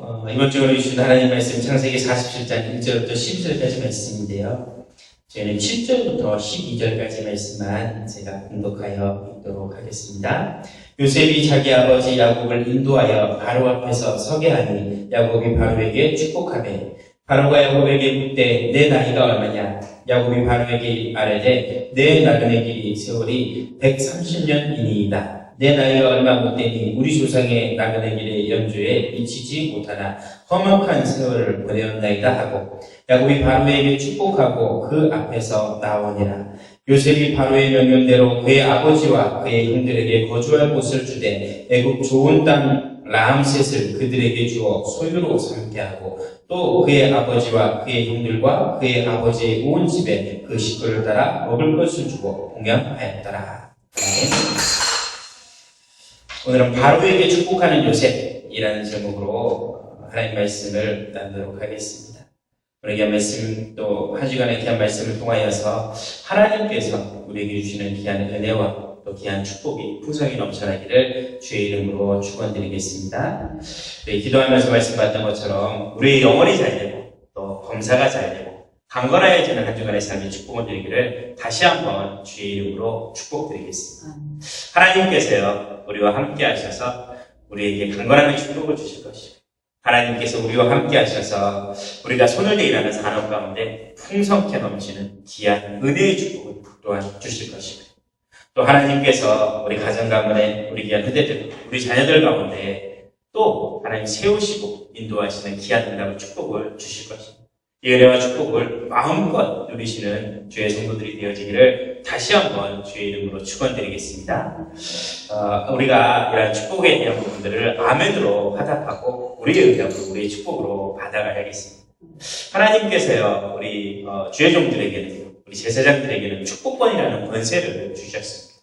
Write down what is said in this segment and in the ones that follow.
이번 주에 주신 하나님 말씀 창세기 47장 1절부터 12절까지 말씀인데요. 저희는 7절부터 12절까지 말씀만 제가 공독하여 읽도록 하겠습니다. 요셉이 자기 아버지 야곱을 인도하여 바로 앞에서 서게 하니 야곱이 바로에게 축복하되 바로가 야곱에게 묻되 내 나이가 얼마냐? 야곱이 바로에게 아뢰되 내 나그네 길이 세월이 130년이니이다. 내 나이가 얼마 못되니 우리 조상의 나그네 길의 연주에 미치지 못하나 험악한 세월을 보내었나이다 하고 야곱이 바로에게 축복하고 그 앞에서 나오니라. 요셉이 바로의 명령대로 그의 아버지와 그의 형들에게 거주할 곳을 주되 애굽 좋은 땅 라암셋을 그들에게 주어 소유로 삼게 하고 또 그의 아버지와 그의 형들과 그의 아버지의 온 집에 그 식구를 따라 먹을 것을 주고 봉양하였더라. 오늘은 바로에게 축복하는 요셉이라는 제목으로 하나님 말씀을 나누도록 하겠습니다. 오늘 귀한 말씀 또 한 주간의 귀한 말씀을 통하여서 하나님께서 우리에게 주시는 귀한 은혜와 또 귀한 축복이 풍성히 넘쳐나기를 주의 이름으로 축원드리겠습니다. 네, 기도하면서 말씀받던 것처럼 우리의 영혼이 잘 되고 또 검사가 잘 되고 강건하여지는 한 주간의 삶의 축복을 드리기를 다시 한번 주의 이름으로 축복드리겠습니다. 하나님께서요 우리와 함께 하셔서 우리에게 강건함의 축복을 주실 것이고 하나님께서 우리와 함께 하셔서 우리가 손을 대일하는 산업 가운데 풍성케 넘치는 귀한 은혜의 축복을 또한 주실 것이고 또 하나님께서 우리 가정 가문에 우리 귀한 후대들 우리 자녀들 가운데 또 하나님 세우시고 인도하시는 귀한 응답의 축복을 주실 것입니다. 이 은혜와 축복을 마음껏 누리시는 주의 성도들이 되어지기를 다시 한번 주의 이름으로 축원드리겠습니다. 우리가 이러한 축복에 대한 부분들을 아멘으로 화답하고 우리의 응답으로 우리의 축복으로 받아가야겠습니다. 하나님께서요 우리 주의 종들에게는 우리 제사장들에게는 축복권이라는 권세를 주셨습니다.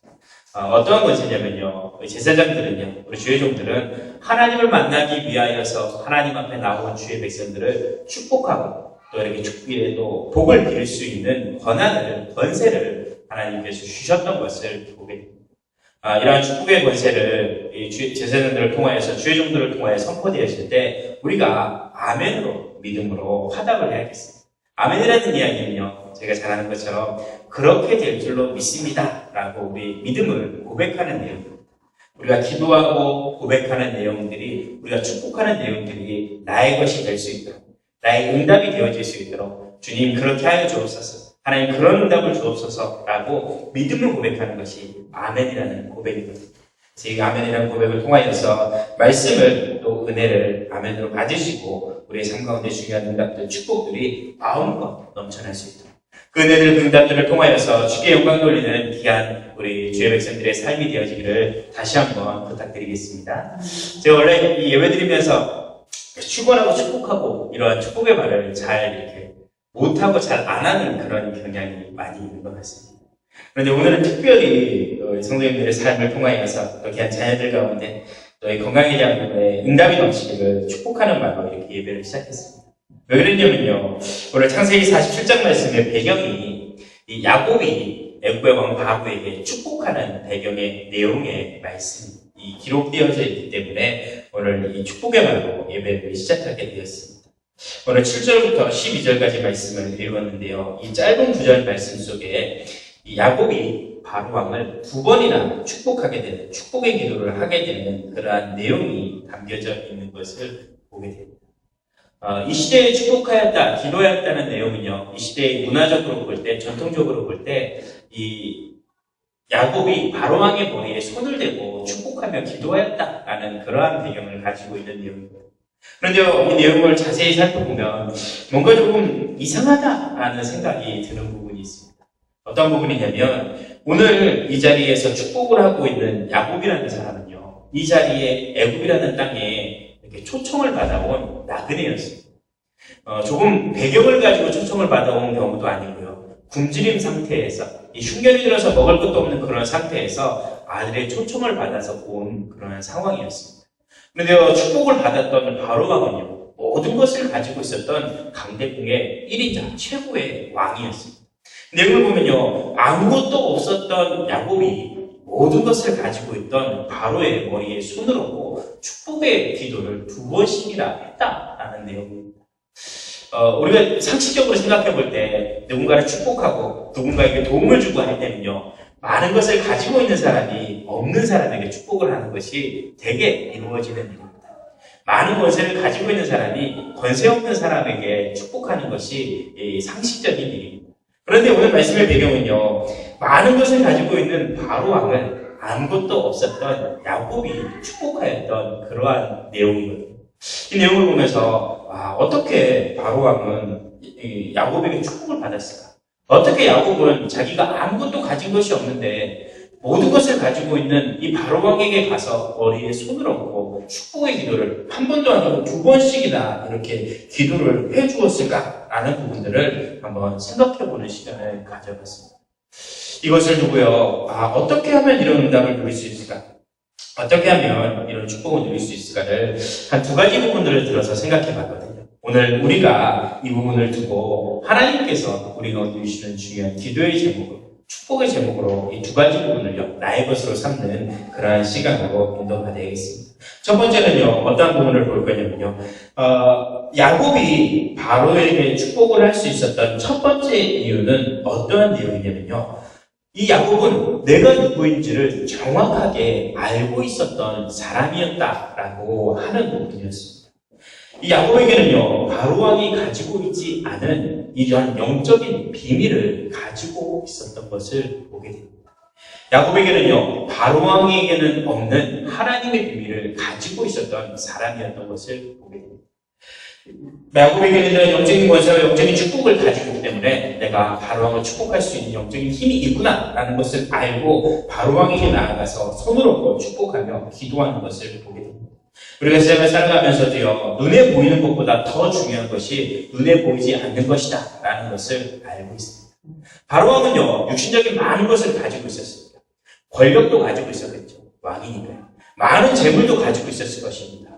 어떠한 권세냐면요 우리 제사장들은요 우리 주의 종들은 하나님을 만나기 위하여서 하나님 앞에 나온 주의 백성들을 축복하고 또 이렇게 축복에 또 복을 빌 수 있는 권세를 하나님께서 주셨던 것을 보게 됩니다. 이러한 축복의 권세를 제사장들을 통하여서 주의 종들을 통하여 선포되었을 때 우리가 아멘으로 믿음으로 화답을 해야겠습니다. 아멘이라는 이야기는요 제가 잘 아는 것처럼 그렇게 될 줄로 믿습니다 라고 우리 믿음을 고백하는 내용입니다. 우리가 기도하고 고백하는 내용들이 우리가 축복하는 내용들이 나의 것이 될 수 있도록 나의 응답이 되어질 수 있도록 주님 그렇게 하여 주옵소서 하나님 그런 응답을 주옵소서 라고 믿음을 고백하는 것이 아멘이라는 고백입니다. 그래서 이 아멘이라는 고백을 통하여서 말씀을 또 은혜를 아멘으로 받으시고 우리의 삶 가운데 중요한 응답들 축복들이 마음껏 넘쳐날 수 있도록 그 은혜들 그 응답들을 통하여서 주께 영광 돌리는 귀한 우리 주의 백성들의 삶이 되어지기를 다시 한번 부탁드리겠습니다. 제가 원래 이 예배 드리면서 축원하고 축복하고 이러한 축복의 말을 잘 이렇게 못하고 잘 안 하는 그런 경향이 많이 있는 것 같습니다. 그런데 오늘은 특별히 성도님들의 삶을 통하여서 또 귀한 자녀들 가운데 또 건강에 대한 부분에 응답이 넘치기를 축복하는 말로 이렇게 예배를 시작했습니다. 왜 그랬냐면요 오늘 창세기 47장 말씀의 배경이 이 야곱이 애굽의 왕 바로에게 축복하는 배경의 내용의 말씀이 기록되어져 있기 때문에 오늘 이 축복의 말로 예배를 시작하게 되었습니다. 오늘 7절부터 12절까지 말씀을 읽었는데요. 이 짧은 구절 말씀 속에 이 야곱이 바로 왕을 2번이나 축복하게 되는 축복의 기도를 하게 되는 그러한 내용이 담겨져 있는 것을 보게 됩니다. 이 시대에 축복하였다, 기도하였다는 내용은요. 이 시대의 문화적으로 볼 때, 전통적으로 볼 때 이 야곱이 바로왕의 머리에 손을 대고 축복하며 기도하였다라는 그러한 배경을 가지고 있는 내용입니다. 그런데 이 내용을 자세히 살펴보면 뭔가 조금 이상하다라는 생각이 드는 부분이 있습니다. 어떤 부분이냐면 오늘 이 자리에서 축복을 하고 있는 야곱이라는 사람은요. 이 자리에 애굽이라는 땅에 이렇게 초청을 받아온 나그네였습니다. 조금 배경을 가지고 초청을 받아온 경우도 아니고요. 굶주림 상태에서 이 흉년이 들어서 먹을 것도 없는 그런 상태에서 아들의 초청을 받아서 온 그런 상황이었습니다. 그런데 축복을 받았던 바로왕은요 모든 것을 가지고 있었던 강대국의 1인자 최고의 왕이었습니다. 내용을 보면요 아무것도 없었던 야곱이 모든 것을 가지고 있던 바로의 머리에 손을 얹고 축복의 기도를 2번씩이나 했다라는 내용입니다. 우리가 상식적으로 생각해 볼 때 누군가를 축복하고 누군가에게 도움을 주고 할 때는요, 많은 것을 가지고 있는 사람이 없는 사람에게 축복을 하는 것이 되게 이루어지는 일입니다. 많은 권세를 가지고 있는 사람이 권세 없는 사람에게 축복하는 것이 상식적인 일입니다. 그런데 오늘 말씀의 배경은요, 많은 것을 가지고 있는 바로 왕은 아무것도 없었던 야곱이 축복하였던 그러한 내용이거든요. 이 내용을 보면서 어떻게 바로 왕은 야곱에게 축복을 받았을까? 어떻게 야곱은 자기가 아무것도 가진 것이 없는데 모든 것을 가지고 있는 이 바로 왕에게 가서 머리에 손을 얹고 축복의 기도를 한 번도 아니고 2번씩이나 이렇게 기도를 해주었을까라는 부분들을 한번 생각해보는 시간을 가져봤습니다. 이것을 두고요, 어떻게 하면 이런 응답을 누릴 수 있을까? 어떻게 하면 이런 축복을 누릴 수 있을까를 한 2가지 부분들을 들어서 생각해 봤거든요. 오늘 우리가 이 부분을 두고 하나님께서 우리가 누리시는 중요한 기도의 제목을, 축복의 제목으로 이 2가지 부분을요, 나의 것으로 삼는 그러한 시간으로 인도받아야겠습니다. 첫 번째는요, 어떤 부분을 볼 거냐면요, 야곱이 바로에게 축복을 할 수 있었던 첫 번째 이유는 어떠한 내용이냐면요, 이 야곱은 내가 누구인지를 정확하게 알고 있었던 사람이었다라고 하는 부분이었습니다. 이 야곱에게는요, 바로왕이 가지고 있지 않은 이러한 영적인 비밀을 가지고 있었던 것을 보게 됩니다. 야곱에게는요, 바로왕에게는 없는 하나님의 비밀을 가지고 있었던 사람이었던 것을 보게 됩니다. 야곱에게는 영적인 권세와 영적인 축복을 가지고 있기 때문에 내가 바로왕을 축복할 수 있는 영적인 힘이 있구나라는 것을 알고 바로왕에게 나아가서 손을 얹고 축복하며 기도하는 것을 보게 됩니다. 우리가 세상을 살아가면서도요, 눈에 보이는 것보다 더 중요한 것이 눈에 보이지 않는 것이다 라는 것을 알고 있습니다. 바로왕은요, 육신적인 많은 것을 가지고 있었습니다. 권력도 가지고 있었겠죠. 왕이니까요. 많은 재물도 가지고 있었을 것입니다.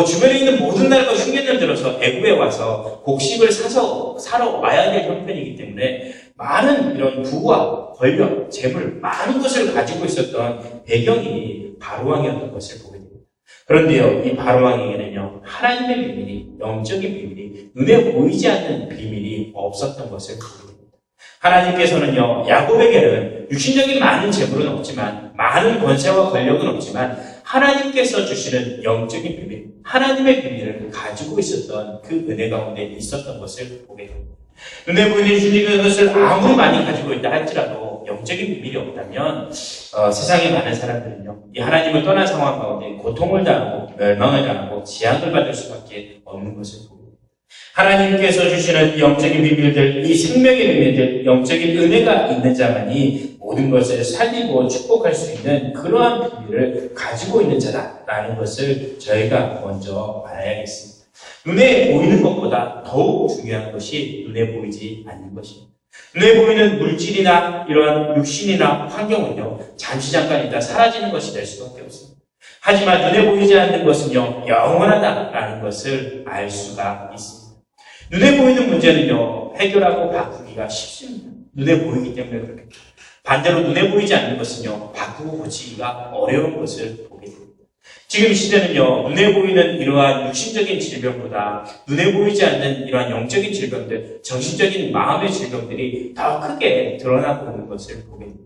주변에 있는 모든 나라가 흉년을 들어서 애굽에 와서 곡식을 사러 와야 될 형편이기 때문에 많은 이런 부와 권력, 재물, 많은 것을 가지고 있었던 배경이 바로왕이었던 것을 보게 됩니다. 그런데요, 이 바로왕에게는요, 하나님의 비밀이, 영적인 비밀이, 눈에 보이지 않는 비밀이 없었던 것을 보게 됩니다. 하나님께서는요, 야곱에게는 육신적인 많은 재물은 없지만, 많은 권세와 권력은 없지만, 하나님께서 주시는 영적인 비밀, 하나님의 비밀을 가지고 있었던 그 은혜 가운데 있었던 것을 보게 됩니다. 눈에 보이는 육신적인 것을 아무리 많이 가지고 있다 할지라도 영적인 비밀이 없다면 세상의 많은 사람들은요, 이 하나님을 떠난 상황 가운데 고통을 당하고 멸망을 당하고 재앙을 받을 수밖에 없는 것을 보게 됩니다. 하나님께서 주시는 영적인 비밀들, 이 생명의 비밀들, 영적인 은혜가 있는 자만이 모든 것을 살리고 축복할 수 있는 그러한 비밀을 가지고 있는 자다라는 것을 저희가 먼저 알아야겠습니다. 눈에 보이는 것보다 더욱 중요한 것이 눈에 보이지 않는 것입니다. 눈에 보이는 물질이나 이러한 육신이나 환경은요, 잠시 잠깐 있다 사라지는 것이 될 수밖에 없습니다. 하지만 눈에 보이지 않는 것은요, 영원하다라는 것을 알 수가 있습니다. 눈에 보이는 문제는요, 해결하고 바꾸기가 쉽습니다. 눈에 보이기 때문에 그렇겠죠. 반대로 눈에 보이지 않는 것은요, 바꾸고 고치기가 어려운 것을 보게 됩니다. 지금 이 시대는요, 눈에 보이는 이러한 육신적인 질병보다 눈에 보이지 않는 이러한 영적인 질병들, 정신적인 마음의 질병들이 더 크게 드러나고 있는 것을 보게 됩니다.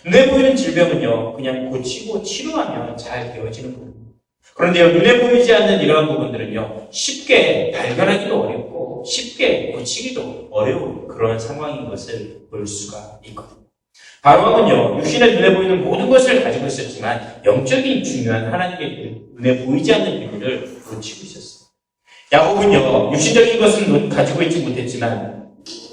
눈에 보이는 질병은요, 그냥 고치고 치료하면 잘 되어지는 겁니다. 그런데요, 눈에 보이지 않는 이러한 부분들은요, 쉽게 발견하기도 어렵고 쉽게 고치기도 어려운 그런 상황인 것을 볼 수가 있거든요. 바로왕은요, 육신의 눈에 보이는 모든 것을 가지고 있었지만 영적인 중요한 하나님의 눈에 보이지 않는 비밀을 놓치고 있었어요. 야곱은요, 육신적인 것은 가지고 있지 못했지만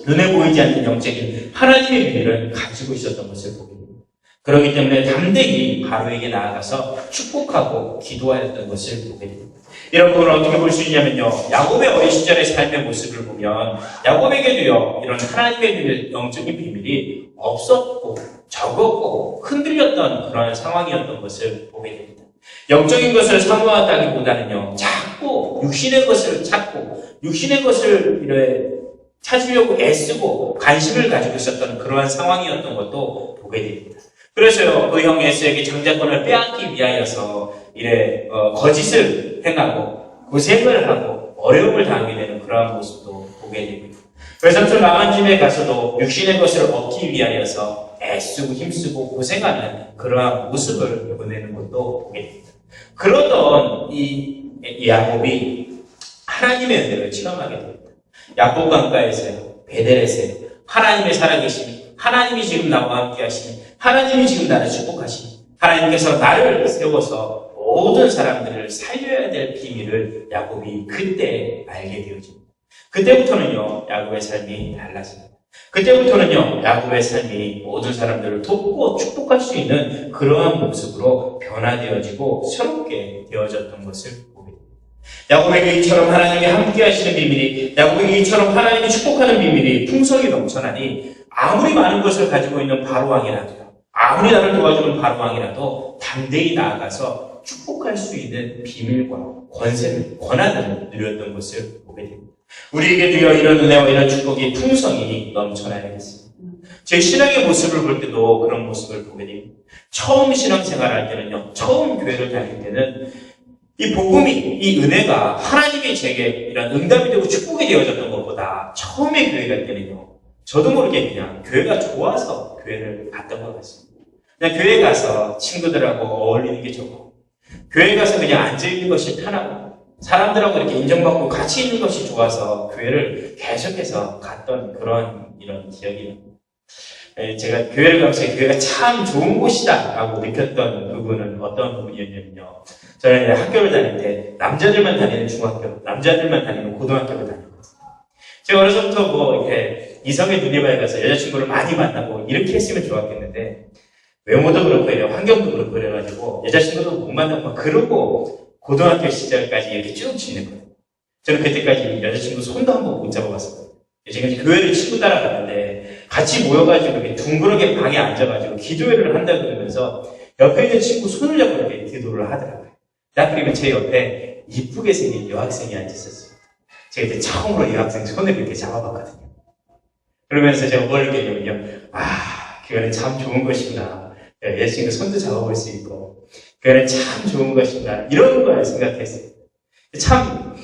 눈에 보이지 않는 영적인 하나님의 비밀을 가지고 있었던 것을 보게 됩니다. 그렇기 때문에 담대히 바로에게 나아가서 축복하고 기도하였던 것을 보게 됩니다. 이런 부분을 어떻게 볼 수 있냐면요, 야곱의 어린 시절의 삶의 모습을 보면 야곱에게도요, 이런 하나님의 비밀, 영적인 비밀이 없었고 적었고 흔들렸던 그런 상황이었던 것을 보게 됩니다. 영적인 것을 사모하다기보다는요, 자꾸 육신의 것을 찾고 육신의 것을 찾으려고 애쓰고 관심을 가지고 있었던 그러한 상황이었던 것도 보게 됩니다. 그래서요, 그 형 에서에게 장자권을 빼앗기 위하여서 거짓을 행하고 고생을 하고 어려움을 당하게 되는 그러한 모습도 보게 됩니다. 그래서 또 남은 집에 가서도 육신의 것을 얻기 위하여서 애쓰고 힘쓰고 고생하는 그러한 모습을 보내는 것도 보게 됩니다. 그러던 이 야곱이 하나님의 은혜를 체험하게 됩니다. 야곱 강가에서요, 베델에서요, 하나님의 살아계심이, 하나님이 지금 나와 함께 하시니, 하나님이 지금 나를 축복하시니, 하나님께서 나를 세워서 모든 사람들을 살려야 될 비밀을 야곱이 그때 알게 되어집니다. 그때부터는요, 야곱의 삶이 달라집니다. 그때부터는요, 야곱의 삶이 모든 사람들을 돕고 축복할 수 있는 그러한 모습으로 변화되어지고 새롭게 되어졌던 것을 보게 됩니다. 야곱에게 이처럼 하나님이 함께 하시는 비밀이, 야곱에게 이처럼 하나님이 축복하는 비밀이 풍성히 넘쳐나니 아무리 많은 것을 가지고 있는 바로왕이라도요, 아무리 나를 도와주는 바로왕이라도 담대히 나아가서 축복할 수 있는 비밀과 권한을 누렸던 것을 보게 됩니다. 우리에게도요, 이런 은혜와 이런 축복이 풍성히 넘쳐나야겠습니다. 제 신앙의 모습을 볼 때도 그런 모습을 보게 됩니다. 처음 신앙생활 할 때는요, 처음 교회를 다닐 때는 이 복음이, 이 은혜가 하나님이 제게 이런 응답이 되고 축복이 되어졌던 것보다 처음에 교회 갈 때는요, 저도 모르게 그냥 교회가 좋아서 교회를 갔던 것 같습니다. 그냥 교회 가서 친구들하고 어울리는 게 좋고, 교회 가서 그냥 앉아있는 것이 편하고, 사람들하고 이렇게 인정받고 같이 있는 것이 좋아서 교회를 계속해서 갔던 이런 기억이 납니다. 제가 교회를 가면서 교회가 참 좋은 곳이다 라고 느꼈던 부분은 어떤 부분이었냐면요. 저는 학교를 다닐 때 남자들만 다니는 중학교, 남자들만 다니는 고등학교를 다녔거든요. 제가 어렸을 때부터 이렇게 이성의 눈이 밝아서 여자친구를 많이 만나고 이렇게 했으면 좋았겠는데, 외모도 그렇고 환경도 그렇고 그래가지고 여자친구도 못 만나고 막 그러고 고등학교 시절까지 이렇게 쭉 지냈거든요. 저는 그때까지 여자친구 손도 한번 못 잡아봤었거든요. 제가 교회를 친구 따라갔는데 같이 모여가지고 이렇게 둥그렇게 방에 앉아가지고 기도회를 한다 그러면서 옆에 있는 친구 손을 잡고 이렇게 기도를 하더라고요. 딱 그러면 제 옆에 이쁘게 생긴 여학생이 앉아있었어요. 제가 그때 처음으로 여학생 손을 이렇게 잡아봤거든요. 그러면서 제가 뭘 느꼈냐면요. 교회는 참 좋은 것이구나. 여자친구 손도 잡아볼 수 있고 교회는 참 좋은 것인가 이런 걸 생각했어요. 참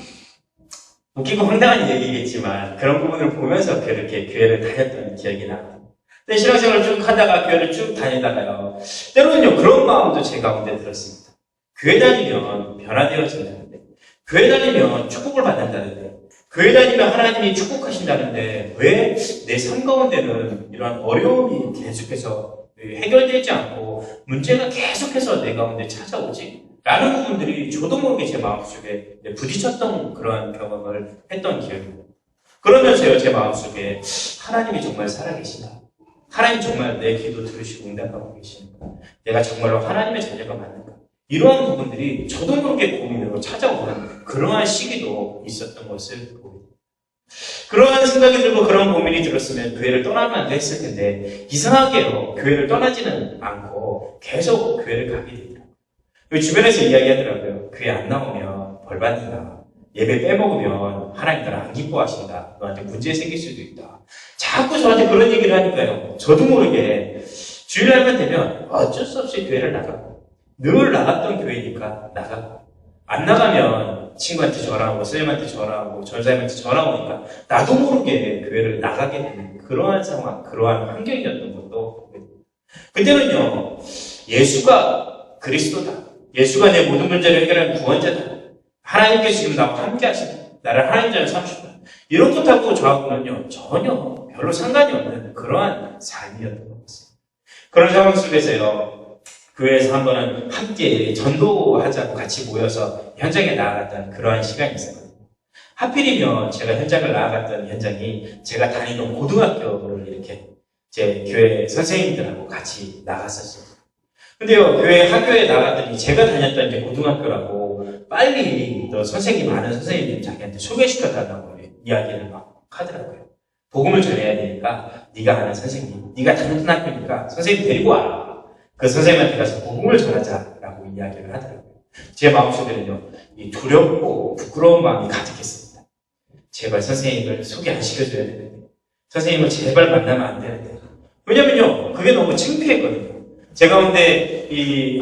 웃기고 황당한 얘기겠지만 그런 부분을 보면서 그렇게 교회를 다녔던 기억이 납니다. 근데 신앙생활을 쭉 하다가 교회를 쭉 다니다가요, 때로는요 그런 마음도 제 가운데 들었습니다. 교회 다니면 변화되어진다는데, 교회 다니면 축복을 받는다는데, 교회 다니면 하나님이 축복하신다는데 왜 내 삶 가운데는 이러한 어려움이 계속해서 해결되지 않고 문제가 계속해서 내 가운데 찾아오지? 라는 부분들이 저도 모르게 제 마음속에 부딪혔던 그러한 경험을 했던 기억입니다. 그러면서요, 제 마음속에 하나님이 정말 살아계시나? 하나님 정말 내 기도 들으시고 응답하고 계시는가? 내가 정말로 하나님의 자녀가 맞는가? 이러한 부분들이 저도 모르게 고민으로 찾아오는 그러한 시기도 있었던 것을 보고 있습니다. 그러한 생각이 들고 그런 고민이 들었으면 교회를 떠나면 했을 텐데 이상하게요, 교회를 떠나지는 않고 계속 교회를 가게 되더라고요. 주변에서 이야기하더라고요. 교회 안 나오면 벌 받는다. 예배 빼먹으면 하나님 나를 안 기뻐하신다. 너한테 문제 생길 수도 있다. 자꾸 저한테 그런 얘기를 하니까요, 저도 모르게 주일날만 되면 어쩔 수 없이 교회를 나가고, 늘 나갔던 교회니까 나가고, 안 나가면 친구한테 전화하고 선생님한테 전화하고 전사님한테 전화 오니까 나도 모르게 교회를 나가게 되는 그러한 상황, 그러한 환경이었던 것도 보게 됩니다. 그때는요, 예수가 그리스도다. 예수가 내 모든 문제를 해결하는 구원자다. 하나님께서 지금 나와 함께 하신다. 나를 하나님 자녀 삼으신다. 이런 것하고 저하고는요, 전혀 별로 상관이 없는 그러한 삶이었던 것 같습니다. 그런 상황 속에서요, 교회에서 한 번은 함께 전도하자고 같이 모여서 현장에 나아갔던 그러한 시간이 있었거든요. 하필이면 제가 현장을 나아갔던 현장이 제가 다니던 고등학교를 이렇게 제 교회 선생님들하고 같이 나갔었어요. 근데요, 학교에 나갔더니 제가 다녔던 이제 고등학교라고 빨리 또 아는 선생님들 자기한테 소개시켜달라고 이야기를 막 하더라고요. 복음을 전해야 되니까 네가 아는 선생님, 네가 다녔던 학교니까 선생님 데리고 와라. 그 선생님한테 가서 복음을 전하자라고 이야기를 하더라고요. 제 마음속에는요, 이 두렵고 부끄러운 마음이 가득했습니다. 제발 선생님을 소개 안 시켜줘야 되는데, 선생님을 제발 만나면 안 되는데. 왜냐면요, 그게 너무 창피했거든요. 제 가운데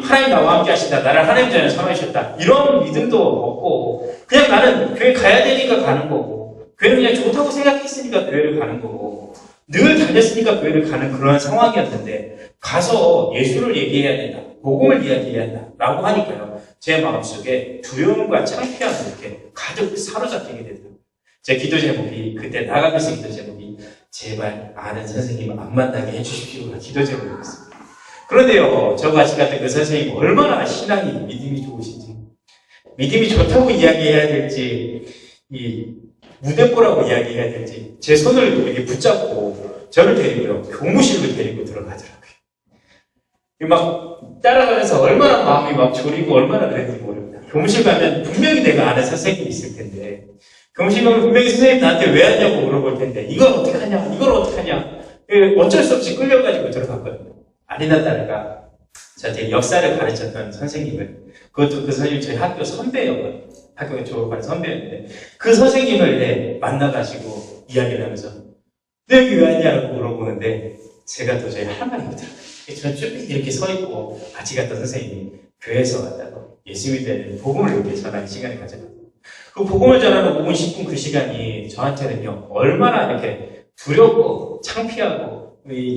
하나님 나와 함께 하신다. 나를 하나님 자녀 삼으셨다. 이런 믿음도 없고 그냥 나는 교회 가야 되니까 가는 거고 교회는 그냥 좋다고 생각했으니까 교회를 가는 거고 늘 다녔으니까 교회를 가는 그러한 상황이었는데 가서 예수를 얘기해야 된다. 복음을 이야기해야 한다. 라고 하니까요. 제 마음속에 두려움과 창피함을 이렇게 가득 사로잡히게 되더라고요. 제 기도 제목이 그때 나가면서 기도 제목이 제발 아는 선생님 안 만나게 해주십시오가 기도 제목이었습니다. 그런데요, 저 같이 같은 그 선생님 얼마나 신앙이 믿음이 좋으신지 믿음이 좋다고 이야기해야 될지 무대뽀라고 이야기해야 될지 제 손을 이렇게 붙잡고 저를 데리고요 교무실로 데리고 들어가더라고요. 막 따라가면서 얼마나 마음이 막 졸이고 얼마나 그랬는지 모릅니다. 교무실 가면 분명히 내가 아는 선생님이 있을 텐데 교무실 가면 분명히 선생님 나한테 왜 왔냐고 물어볼 텐데 이걸 어떻게 하냐 이걸 어떻게 하냐 어쩔 수 없이 끌려가지고 들어갔거든요. 아니나 다를까 저한테 역사를 가르쳤던 선생님을 그것도 그 선생님 저희 학교 선배였거든요. 학교에 졸업한 선배였는데 그 선생님을 만나가지고 이야기를 하면서 너 여기 왜 왔냐고 물어보는데 제가 도저히 할 말이 없더라고요. 저는 쭉 이렇게 서 있고 같이 갔던 선생님이 교회에서 왔다고 예수 믿는 복음을 이렇게 전하는 시간을 가져갔어요. 그 복음을 전하는 5분 10분 그 시간이 저한테는요 얼마나 이렇게 두렵고 창피하고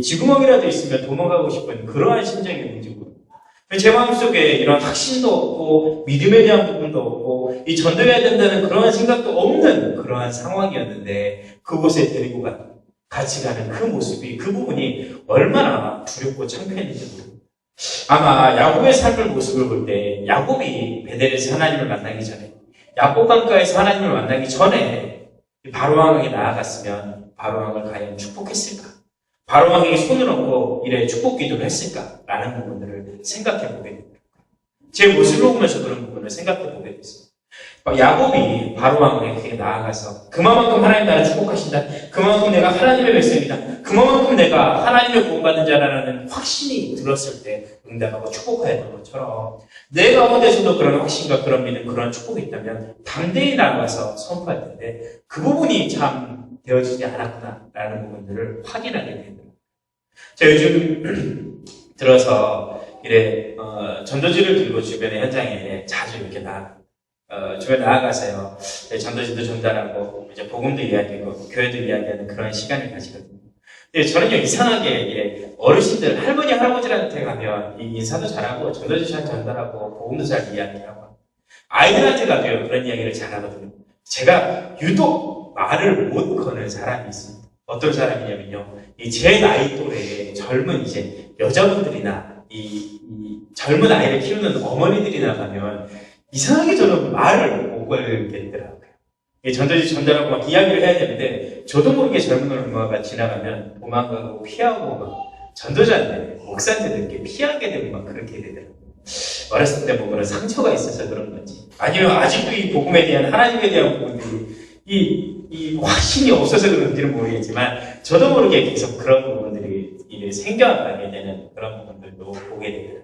쥐구멍이라도 있으면 도망가고 싶은 그러한 심정이 있는지 모릅니다. 제 마음속에 이런 확신도 없고 믿음에 대한 부분도 없고 이 전도해야 된다는 그러한 생각도 없는 그러한 상황이었는데 그곳에 데리고 같이 가는 그 모습이 그 부분이 얼마나 두렵고 창피했는지 모릅니다. 아마 야곱의 삶의 모습을 볼 때 야곱이 베델에서 하나님을 만나기 전에 야곱 강가에서 하나님을 만나기 전에 바로왕에게 나아갔으면 바로왕을 과연 축복했을까? 바로왕에게 손을 얹고 이래 축복 기도를 했을까라는 부분들을 생각해 보게 됩니다. 제 모습을 보면서 그런 부분을 생각해 보게 됐습니다. 야곱이 바로왕에게 나아가서 그만큼 하나님 나를 축복하신다. 그만큼 내가 하나님의 백성이다. 그만큼 내가 하나님의 구원받는 자라는 확신이 들었을 때 응답하고 축복하였던 것처럼 내 가운데서도 그런 확신과 그런 믿음, 그런 축복이 있다면 담대히 나아가서 선포할 텐데 그 부분이 참 되어지지 않았구나라는 부분들을 확인하게 됩니다. 제가 요즘 들어서 전도지를 들고 주변의 현장에 자주 이렇게 주변에 나아가서요. 전도지도 전달하고 이제 복음도 이야기하고 교회도 이야기하는 그런 시간을 가지거든요. 근데 저는요 이상하게 어르신들 할머니 할아버지한테 가면 인사도 잘하고 전도지 잘 전달하고 복음도 잘 이야기하고 아이들한테 가도요 그런 이야기를 잘하거든요. 제가 유독 말을 못 거는 사람이 있습니다. 어떤 사람이냐면요. 제 나이 또래의 젊은 이제 여자분들이나 이 젊은 아이를 키우는 어머니들이나 가면 이상하게 저는 말을 못 걸겠더라고요. 전도지 전달하고 막 이야기를 해야 되는데 저도 모르게 젊은 엄마가 지나가면 도망가고 피하고 막 전도자인데 목사한테 이렇게 피하게 되고 막 그렇게 되더라고요. 어렸을 때 보면 상처가 있어서 그런 건지 아니면 아직도 이 복음에 대한 하나님에 대한 부분들이 이 확신이 없어서 그런지는 모르겠지만 저도 모르게 계속 그런 부분들이 생겨나게 되는 그런 부분들도 보게 됩니다.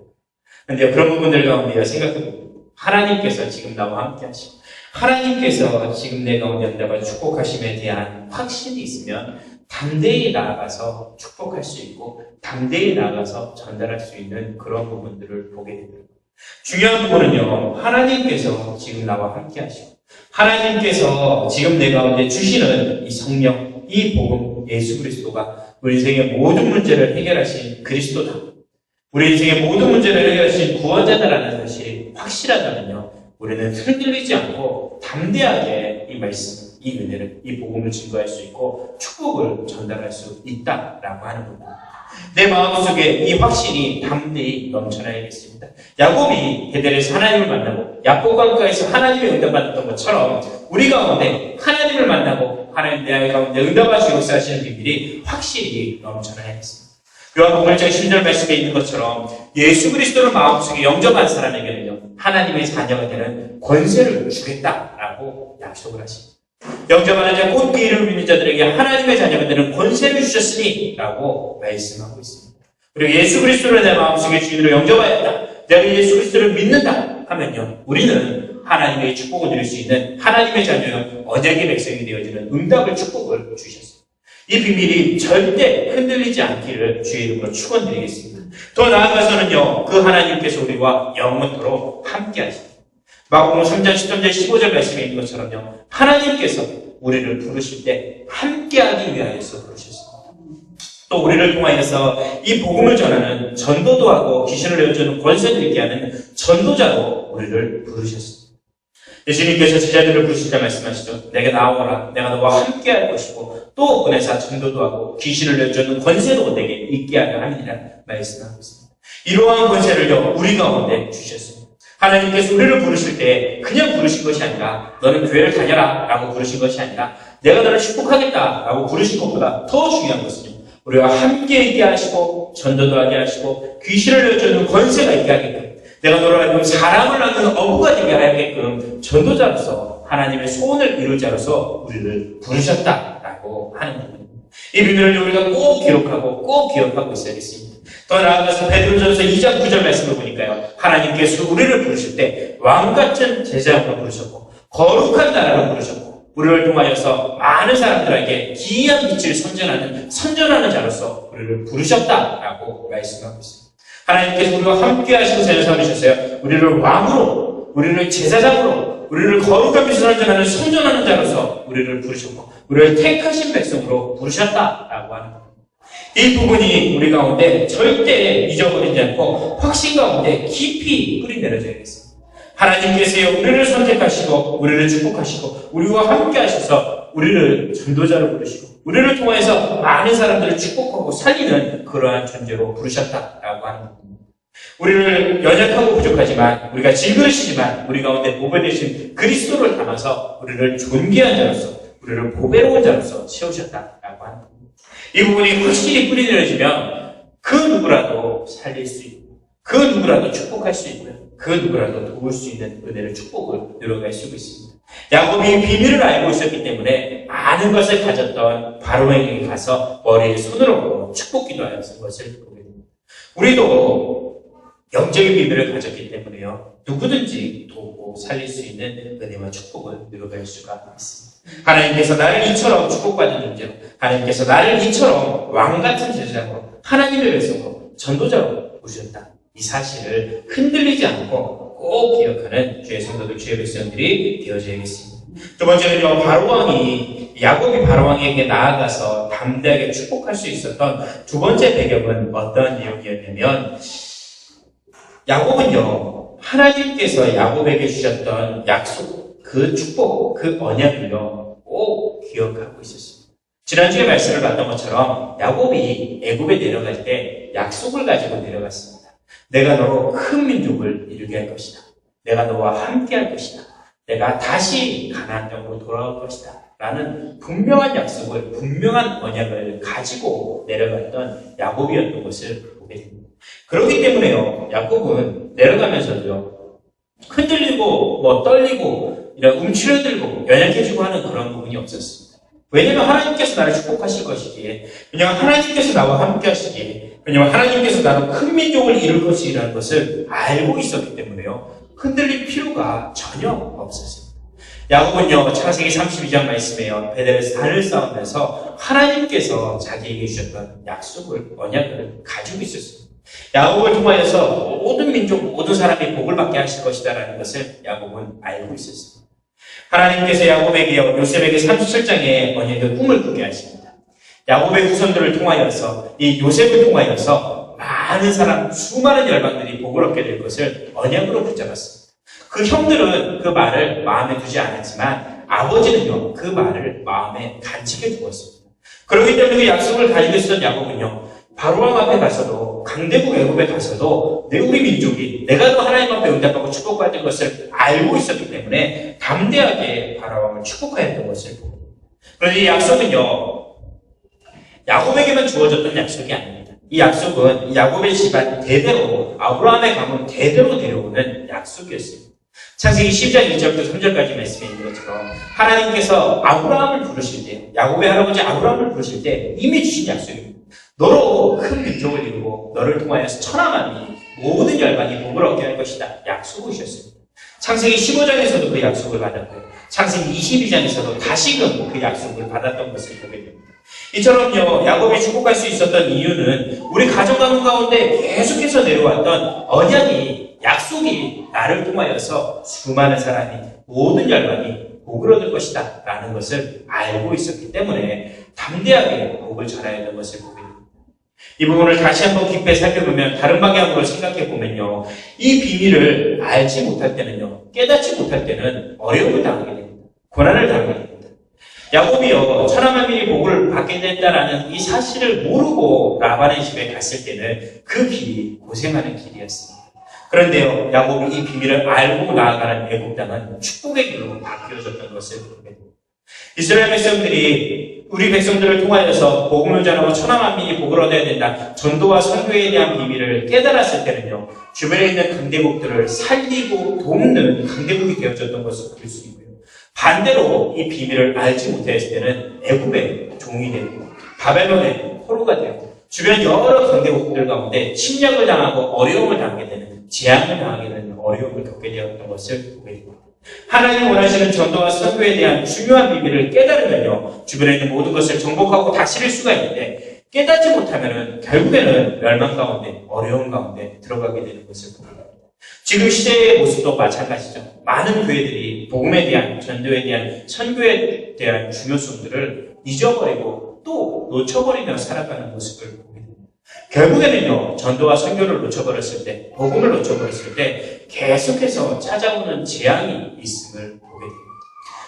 그런데 그런 부분들 가운데 생각해보면 하나님께서 지금 나와 함께 하시고 하나님께서 지금 내 가운데 내가 축복하심에 대한 확신이 있으면 담대히 나아가서 축복할 수 있고 담대히 나아가서 전달할 수 있는 그런 부분들을 보게 됩니다. 중요한 부분은요, 하나님께서 지금 나와 함께 하시고 하나님께서 지금 내 가운데 주시는 이 성령, 이 복음, 예수 그리스도가 우리 인생의 모든 문제를 해결하신 그리스도다. 우리 인생의 모든 문제를 해결하신 구원자다라는 사실이 확실하다면요, 우리는 흔들리지 않고 담대하게 이 말씀, 이 은혜를, 이 복음을 증거할 수 있고 축복을 전달할 수 있다라고 하는 겁니다. 내 마음속에 이 확신이 담대히 넘쳐나야겠습니다. 야곱이 베델에서 하나님을 만나고 야곱 강가에서 하나님의 응답받았던 것처럼 우리 가운데 하나님을 만나고 하나님 내 아이 가운데 응답하시고 역사하시는 비밀이 확실히 넘쳐나야겠습니다. 요한복음 1장 10절 말씀에 있는 것처럼 예수 그리스도를 마음속에 영접한 사람에게는요, 하나님의 자녀가 되는 권세를 주겠다라고 약속을 하십니다. 영접하는 자 곧 그 이름을 믿는 자들에게 하나님의 자녀가 되는 권세를 주셨으니 라고 말씀하고 있습니다. 그리고 예수 그리스도를 내 마음속에 주인으로 영접하였다, 내가 예수 그리스도를 믿는다 하면요, 우리는 하나님의 축복을 누릴 수 있는 하나님의 자녀요 언약의 백성이 되어지는 응답을 축복을 주셨습니다. 이 비밀이 절대 흔들리지 않기를 주의 이름으로 축원드리겠습니다. 더 나아가서는요, 그 하나님께서 우리와 영원토록 함께 하십니다. 마가복음 3장 13절 15절 말씀에 있는 것처럼요, 하나님께서 우리를 부르실 때 함께하기 위하여서 부르셨습니다. 또 우리를 통하여서 이 복음을 전하는 전도도 하고 귀신을 내어주는 권세도 있게 하는 전도자로 우리를 부르셨습니다. 예수님께서 제자들을 부르실 때 말씀하시죠. 내게 나오거라. 내가 너와 함께 할 것이고 또 보내사 전도도 하고 귀신을 내어주는 권세도 내게 있게 하려 함이니라 말씀하고 있습니다. 이러한 권세를요, 우리 가운데 주셨습니다. 하나님께서 우리를 부르실 때 그냥 부르신 것이 아니라 너는 교회를 다녀라 라고 부르신 것이 아니라 내가 너를 축복하겠다 라고 부르신 것보다 더 중요한 것은요, 우리와 함께 있게 하시고 전도도 하게 하시고 귀신을 내어주는 권세가 있게 하게끔 내가 너를 하여금 사람을 낳는 어부가 되게 하게끔 전도자로서 하나님의 소원을 이룰 자로서 우리를 부르셨다라고 하는 부분입니다. 이 비밀을 우리가 꼭 기록하고 꼭 기억하고 있어야겠습니다. 더 나아가서 베드로전서 2장 9절 말씀을 보니까요, 하나님께서 우리를 부르실 때 왕같은 제자로 부르셨고 거룩한 나라로 부르셨고 우리를 통하여서 많은 사람들에게 기이한 빛을 선전하는 자로서 우리를 부르셨다라고 말씀하고 있습니다. 하나님께서 우리와 함께 하시고 세상을 우리를 왕으로, 우리를 제사장으로, 우리를 거룩한 빛을 선전하는 자로서 우리를 부르셨고 우리를 택하신 백성으로 부르셨다라고 하는 겁니다. 이 부분이 우리 가운데 절대 잊어버리지 않고 확신 가운데 깊이 뿌리내려져야겠습니다. 하나님께서요, 우리를 선택하시고 우리를 축복하시고 우리와 함께 하셔서 우리를 전도자로 부르시고 우리를 통해서 많은 사람들을 축복하고 살리는 그러한 존재로 부르셨다라고 하는 겁니다. 우리를 연약하고 부족하지만 우리가 질그릇이지만 우리 가운데 보배되신 그리스도를 담아서 우리를 존귀한 자로서 우리를 보배로운 자로서 세우셨다라고 하는 겁니다. 이 부분이 확실히 뿌리내려지면 그 누구라도 살릴 수 있고 그 누구라도 축복할 수 있고요, 그 누구라도 도울 수 있는 은혜를 축복을 누려갈 수 있습니다. 야곱이 비밀을 알고 있었기 때문에 많은 것을 가졌던 바로에게 가서 머리에 손을 얹고 축복 기도하였던 것을 보게 됩니다. 우리도 영적인 비밀을 가졌기 때문에요, 누구든지 돕고 살릴 수 있는 은혜와 축복을 누려갈 수가 있습니다. 하나님께서 나를 이처럼 축복받은 존재로, 하나님께서 나를 이처럼 왕같은 제사장으로, 하나님의 백성으로, 전도자로 부르셨다. 이 사실을 흔들리지 않고 꼭 기억하는 주의 성도들, 주의 백성들이 되어져야겠습니다. 두 번째는요, 야곱이 바로왕에게 나아가서 담대하게 축복할 수 있었던 두 번째 배경은 어떤 내용이었냐면, 야곱은요, 하나님께서 야곱에게 주셨던 약속, 그 축복, 그 언약을요, 꼭 기억하고 있었습니다. 지난주에 말씀을 봤던 것처럼 야곱이 애굽에 내려갈 때 약속을 가지고 내려갔습니다. 내가 너로 큰 민족을 이루게 할 것이다. 내가 너와 함께 할 것이다. 내가 다시 가나안 땅으로 돌아올 것이다. 라는 분명한 약속을, 분명한 언약을 가지고 내려갔던 야곱이었던 것을 보게 됩니다. 그렇기 때문에요, 야곱은 내려가면서도요, 흔들리고 떨리고 이런 움츠러들고 연약해지고 하는 그런 부분이 없었습니다. 왜냐하면 하나님께서 나를 축복하실 것이기에, 왜냐하면 하나님께서 나와 함께 하시기에, 왜냐하면 하나님께서 나로 큰 민족을 이룰 것이라는 것을 알고 있었기 때문에요, 흔들릴 필요가 전혀 없었습니다. 야곱은요, 창세기 32장 말씀에요, 베델에서 단을 쌓으면서 하나님께서 자기에게 주셨던 약속을, 언약을 가지고 있었습니다. 야곱을 통하여서 모든 민족, 모든 사람이 복을 받게 하실 것이다라는 것을 야곱은 알고 있었습니다. 하나님께서 야곱에게요, 요셉에게 37장의 언약의 꿈을 꾸게 하십니다. 야곱의 후손들을 통하여서, 이 요셉을 통하여서 많은 사람, 수많은 열방들이 복을 얻게 될 것을 언약으로 붙잡았습니다. 그 형들은 그 말을 마음에 두지 않았지만 아버지는요, 그 말을 마음에 간직해 두었습니다. 그렇기 때문에 그 약속을 가지고 있었던 야곱은요, 바로왕 앞에 가서도, 강대국 애굽에 가서도 우리 민족이 내가 더 하나님 앞에 응답하고 축복받은 것을 알고 있었기 때문에 담대하게 바로왕을 축복하였던 것을 보고, 그런데 이 약속은요, 야곱에게만 주어졌던 약속이 아닙니다. 이 약속은 야곱의 집안 대대로, 아브라함의 가문 대대로 데려오는 약속이었습니다. 창세기 10장 2절부터 3절까지 말씀에 있는 것처럼 하나님께서 아브라함을 부르실 때, 야곱의 할아버지 아브라함을 부르실 때 이미 주신 약속입니다. 너로 큰 민족을 이루고 너를 통하여서 천하만이 모든 열방이 복을 얻게 할 것이다. 약속을 주셨습니다. 창세기 15장에서도 그 약속을 받았고요, 창세기 22장에서도 다시금 그 약속을 받았던 것을 보게 됩니다. 이처럼요, 야곱이 축복할 수 있었던 이유는 우리 가정 가운데 계속해서 내려왔던 언약이, 약속이 나를 통하여서 수많은 사람이, 모든 열방이 복을 얻을 것이다 라는 것을 알고 있었기 때문에 담대하게 복을 전하야 하는 것을 보게 됩니다. 이 부분을 다시 한번 깊게 살펴보면, 다른 방향으로 생각해 보면요, 이 비밀을 알지 못할 때는요, 깨닫지 못할 때는 어려움을 당하게 됩니다. 고난을 당하게 됩니다. 야곱이요, 천하만민이 복을 받게 됐다라는 이 사실을 모르고 라반의 집에 갔을 때는 그 길이 고생하는 길이었습니다. 그런데요, 야곱이 이 비밀을 알고 나아가는 애굽 땅은 축복의 길로 바뀌어졌던 것을 보게 됩니다. 이스라엘 백성들이 우리 백성들을 통하여서 복음을 전하고 천하만민이 복을 얻어야 된다, 전도와 선교에 대한 비밀을 깨달았을 때는요, 주변에 있는 강대국들을 살리고 돕는 강대국이 되어졌던 것을 볼 수 있고요. 반대로 이 비밀을 알지 못했을 때는 애굽의 종이 되고 바벨론의 포로가 되고 주변 여러 강대국들 가운데 침략을 당하고 어려움을 당하게 되는, 재앙을 당하게 되는 어려움을 겪게 되었던 것을 보게 됩니다. 하나님 원하시는 전도와 선교에 대한 중요한 비밀을 깨달으면요, 주변에 있는 모든 것을 정복하고 다스릴 수가 있는데, 깨닫지 못하면은 결국에는 멸망 가운데, 어려움 가운데 들어가게 되는 것을 보게 됩니다. 지금 시대의 모습도 마찬가지죠. 많은 교회들이 복음에 대한, 전도에 대한, 선교에 대한 중요성들을 잊어버리고 또 놓쳐버리며 살아가는 모습을 보게 됩니다. 결국에는요, 전도와 선교를 놓쳐버렸을 때, 복음을 놓쳐버렸을 때 계속해서 찾아오는 재앙이 있음을 보게 됩니다.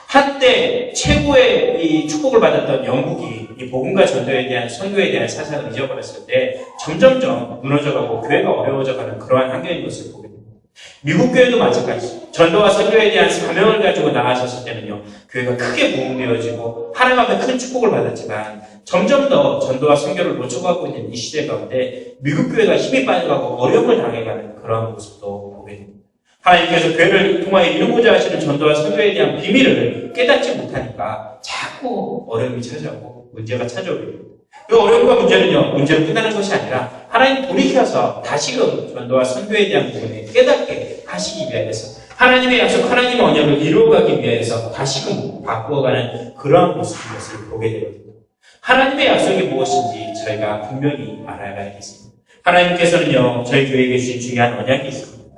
한때 최고의 이 축복을 받았던 영국이 이 복음과 전도에 대한, 선교에 대한 사상을 잊어버렸을 때 점점점 무너져가고 교회가 어려워져가는 그러한 환경인 것을 보게 됩니다. 미국 교회도 마찬가지. 전도와 선교에 대한 사명을 가지고 나아섰을 때는요, 교회가 크게 부흥되어지고 하나님의 큰 축복을 받았지만 점점 더 전도와 선교를 놓쳐가고 있는 이 시대 가운데 미국 교회가 힘이 빠져가고 어려움을 당해가는 그러한 모습도 보게 됩니다. 하나님께서 교회를 통하여 이루고자 하시는 전도와 선교에 대한 비밀을 깨닫지 못하니까 자꾸 어려움이 찾아오고 문제가 찾아오게 됩니다. 그 어려움과 문제는요, 문제로 끝나는 것이 아니라 하나님 돌이켜서 다시금 전도와 선교에 대한 부분을 깨닫게 하시기 위해서, 하나님의 약속, 하나님의 언약을 이루어가기 위해서 다시금 바꾸어가는 그러한 모습인 것을 보게 되거든요. 하나님의 약속이 무엇인지 저희가 분명히 알아야겠습니다. 하나님께서는요, 저희 교회에게 주신 중요한 언약이 있습니다.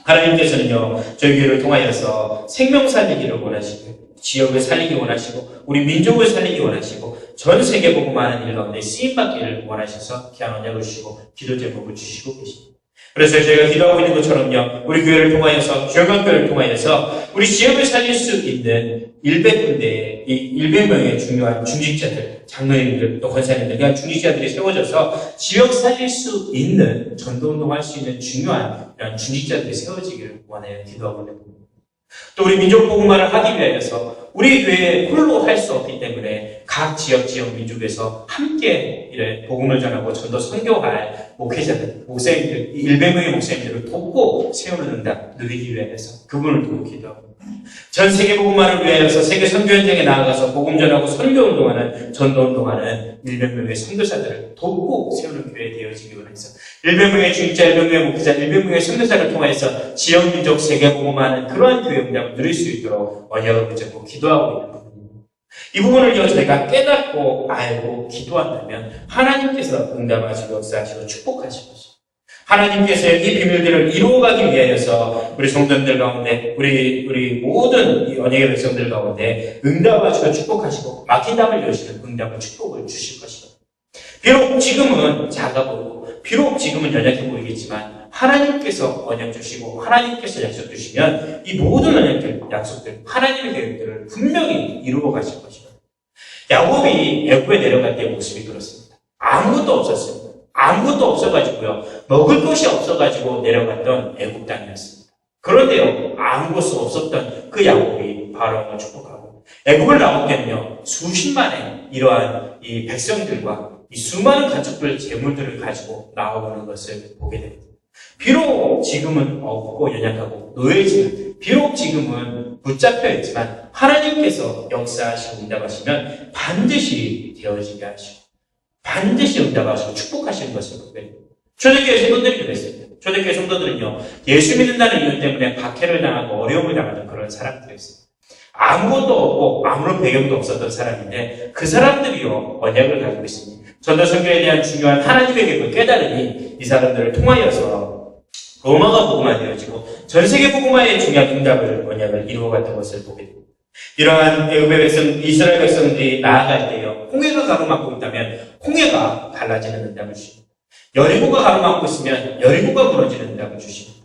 하나님께서는요, 저희 교회를 통하여서 생명 살리기를 원하시고, 지역을 살리기 원하시고, 우리 민족을 살리기 원하시고, 전 세계 보고 많은 일 가운데 쓰임받기를 원하셔서 귀한 언약을 주시고 기도 제목을 주시고 계십니다. 그래서 저희가 기도하고 있는 것처럼요, 우리 교회를 통하여서, 주영강교회를 통하여서 우리 지역을 살릴 수 있는 100군데의, 이 100명의 중요한 중직자들, 장로님들, 또 권사님들, 그냥 중직자들이 세워져서 지역 살릴 수 있는, 전도운동할 수 있는 중요한 이런 중직자들이 세워지기를 원하여 기도하고 있는 겁니다. 또 우리 민족 복음화를 하기 위해서 우리 교회 홀로 할 수 없기 때문에 각 지역 민족에서 함께 이래 복음을 전하고 전도 선교할 목회자들, 목사님들, 100명의 목사님들을 돕고 세우는 응답 누리기 위해서 그분을 돕고 기도하고, 전 세계 복음화를 위해서 세계 선교 현장에 나아가서 복음 전하고 선교 운동하는, 전도 운동하는 100명의 선교사들을 돕고 세우는 교회 되어지기 원해서 100명의 주임자, 100명의 목회자, 100명의 선교사를 통해서 지역 민족 세계 복음화하는 그러한 교회 응답을 누릴 수 있도록 언약을 붙잡고 기도하고 있는 부분입니다. 이 부분을 저희가 깨닫고 알고 기도한다면 하나님께서 응답하시고 역사하시고 축복하실 것입니다. 하나님께서 이 비밀들을 이루어가기 위하여서 우리 성도들 가운데, 우리 모든 이 언약의 백성들 가운데 응답하시고 축복하시고 막힌 담을 여시는 응답을 축복을 주실 것입니다. 비록 지금은 작아 보이고, 비록 지금은 연약해 보이겠지만 하나님께서 언약 주시고 하나님께서 약속 주시면 이 모든 언약들, 약속들, 하나님의 계획들을 분명히 이루어 가실 것입니다. 야곱이 애굽에 내려갈 때의 모습이 그렇습니다. 아무것도 없었습니다. 아무것도 없어가지고요, 먹을 것이 없어가지고 내려갔던 애굽 땅이었습니다. 그런데요, 아무것도 없었던 그 야곱이 바로를 축복하고 애굽을 나올 때는요, 수십만의 이러한 이 백성들과 이 수많은 가축들, 재물들을 가지고 나오는 것을 보게 됩니다. 비록 지금은 없고 연약하고 노예지만, 비록 지금은 붙잡혀 있지만 하나님께서 역사하시고 응답하시면 반드시 되어지게 하시고 반드시 응답하시고 축복하시는 것을 보게 됩니다. 초대교회 성도들이 그랬습니다. 초대교회 성도들은요, 예수 믿는다는 이유 때문에 박해를 당하고 어려움을 당하는 그런 사람들이었습니다. 아무것도 없고 아무런 배경도 없었던 사람인데 그 사람들이요 언약을 가지고 있습니다. 전도 선교에 대한 중요한 하나님의 계획을 깨달으니 이 사람들을 통하여서 로마가 복음화되어지고 전 세계 복음화의 중요한 응답을 언약을 이루어갔던 것을 보게 됩니다. 이러한 애굽의 백성, 이스라엘 백성들이 나아갈 때요 홍해가 가로막고 있다면 홍해가 갈라지는 응답을 주십니다. 여리고가 가로막고 있으면 여리고가 무너지는 응답을 주십니다.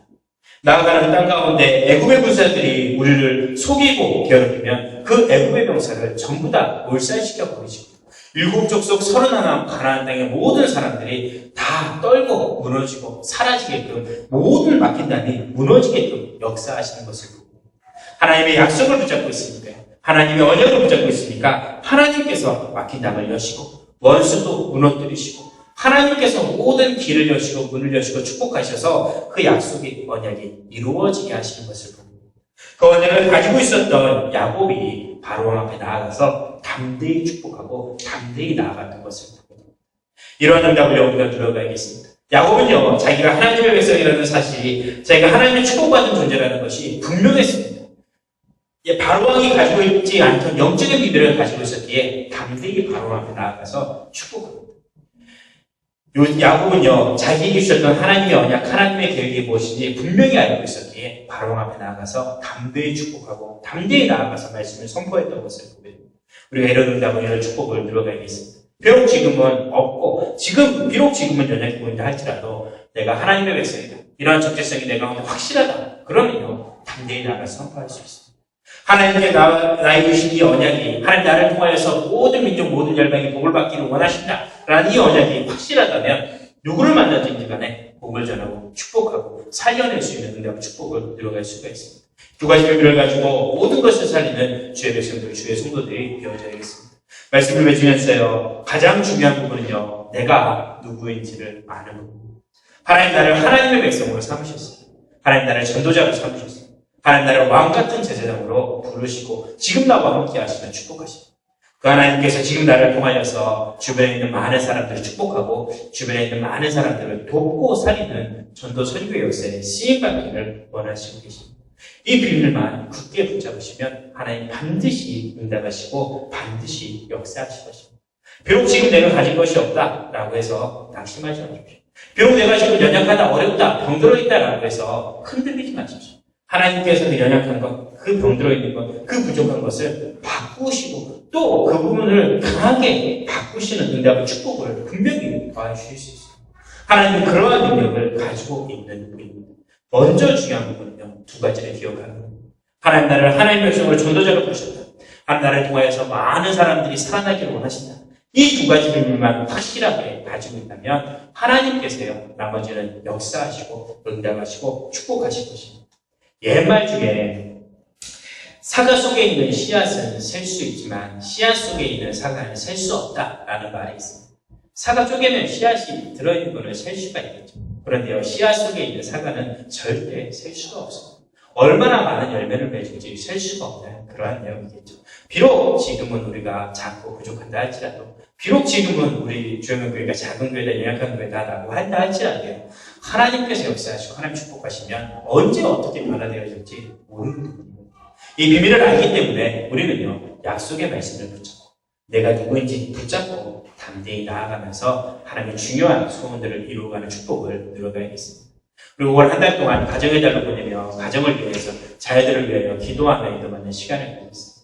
나아가는 땅 가운데 애굽의 군사들이 우리를 속이고 괴롭히면 그 애굽의 병사를 전부 다 몰살시켜 버리시고 일곱 족속 31 가나안 땅의 모든 사람들이 다 떨고 무너지고 사라지게끔 모든 막힌 땅이 무너지게끔 역사하시는 것을 보고 하나님의 약속을 붙잡고 있으니까요. 하나님의 언약을 붙잡고 있으니까 하나님께서 막힌 땅을 여시고 원수도 무너뜨리시고 하나님께서 모든 길을 여시고 문을 여시고 축복하셔서 그 약속이 언약이 이루어지게 하시는 것을 봅니다. 그 언약을 가지고 있었던 야곱이 바로왕 앞에 나아가서 담대히 축복하고 담대히 나아가는 것을 봅니다. 이러한 응답을 우리가 들어가야겠습니다. 야곱은요 자기가 하나님의 백성이라는 사실이 자기가 하나님의 축복받은 존재라는 것이 분명했습니다. 바로왕이 가지고 있지 않던 영적인 비밀을 가지고 있었기에 담대히 바로왕 앞에 나아가서 축복합니다. 야곱은요, 자기에게 주셨던 하나님의 언약, 하나님의 계획이 무엇인지 분명히 알고 있었기에 바로왕 앞에 나아가서 담대히 축복하고 담대히 나아가서 말씀을 선포했던 것을 보게 됩니다. 우리가 이런 응답을, 이런 축복을 누려가야겠습니다. 비록 지금은 없고, 비록 지금은 연약해 보인다 할지라도 내가 하나님의 백성이다. 이러한 정체성이 내 가운데 확실하다. 그러면요, 담대히 나아가서 선포할 수 있습니다. 하나님께 나에게 주신 이 언약이 하나님 나를 통하여서 모든 민족 모든 열방이 복을 받기를 원하신다 라는 이 언약이 확실하다면 누구를 만나든지 간에 복을 전하고 축복하고 살려낼 수 있는 응답 축복을 들어갈 수가 있습니다. 두 가지 비밀을 가지고 모든 것을 살리는 주의 백성들, 주의 성도들이 되어져야겠습니다. 말씀을 맺으면서요 가장 중요한 부분은요 내가 누구인지를 아는 부분입니다. 하나님 나를 하나님의 백성으로 삼으셨습니다. 하나님 나를 전도자로 삼으셨습니다. 하나님 나를 왕같은 제사장으로 부르시고 지금 나와 함께 하시며 축복하십니다. 그 하나님께서 지금 나를 통하여서 주변에 있는 많은 사람들을 축복하고 주변에 있는 많은 사람들을 돕고 살리는 전도 선교의 역사에 쓰임받기를 원하시고 계십니다. 이 비밀만 굳게 붙잡으시면 하나님 반드시 응답하시고 반드시 역사하실 것입니다. 비록 지금 내가 가진 것이 없다라고 해서 낙심하지 마십시오. 비록 내가 지금 연약하다, 어렵다, 병들어 있다라고 해서 흔들리지 마십시오. 하나님께서 그 연약한 것, 그 병들어 있는 것, 그 부족한 것을 바꾸시고 또 그 부분을 강하게 바꾸시는 응답의 축복을 분명히 더해주실 수 있습니다. 하나님은 그러한 능력을 가지고 있는 분입니다. 먼저 중요한 부분은요, 두 가지를 기억하는 겁니다. 하나님 나를 하나님의 백성으로 전도자로 부르셨다. 하나님 나를 통하여서 많은 사람들이 살아나기를 원하신다. 이 두 가지 비밀만 확실하게 가지고 있다면 하나님께서요, 나머지는 역사하시고 응답하시고 축복하실 것입니다. 옛말 중에 사과 속에 있는 씨앗은 셀 수 있지만 씨앗 속에 있는 사과는 셀 수 없다라는 말이 있습니다. 사과 쪽에는 씨앗이 들어있는 것을 셀 수가 있겠죠. 그런데요, 씨앗 속에 있는 사과는 절대 셀 수가 없습니다. 얼마나 많은 열매를 맺을지 셀 수가 없는 그러한 내용이겠죠. 비록 지금은 우리가 작고 부족한다 할지라도, 비록 지금은 우리 주영교회가 작은 교회다, 연약한 교회다라고 한다 할지라도 하나님께서 역사하시고 하나님 축복하시면 언제 어떻게 변화되어질지 모르는 부분입니다. 이 비밀을 알기 때문에 우리는요, 약속의 말씀을 붙잡고 내가 누구인지 붙잡고 담대히 나아가면서 하나님의 중요한 소원들을 이루어가는 축복을 누려가야겠습니다. 그리고 올 한 달 동안 가정의 달로 보내며 가정을 위해서 자녀들을 위하여 기도하며 인도받는 시간을 가졌습니다.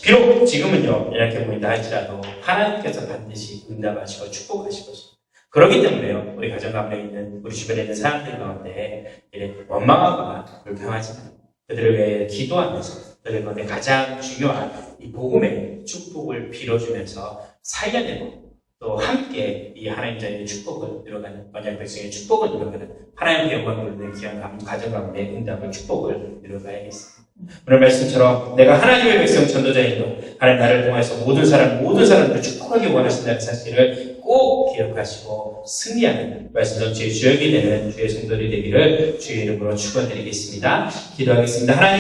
비록 지금은요, 연약해 보인다 할지라도 하나님께서 반드시 응답하시고 축복하실 것입니다. 그렇기 때문에요, 우리 가정 가운데 있는 우리 주변에 있는 사람들 가운데 원망하거나 불평하지 않고 그들을 위해 기도하면서 그들 가운데 가장 중요한 이 복음의 축복을 빌어주면서 살려내고 또 함께 이 하나님 자녀의 축복을 누려가는, 언약 백성의 축복을 누려가는, 하나님의 영광을 누리는 귀한 가정 가운데 응답을 축복을 누려가야겠습니다. 오늘 말씀처럼 내가 하나님의 백성 전도자이고 하나님 나를 통해서 모든 사람들을 축복하기 원하신다는 사실을 꼭 기억하시고 승리하는 말씀 전체의 주역이 되는 주의 성도들이 되기를 주의 이름으로 축원드리겠습니다. 기도하겠습니다. 하나님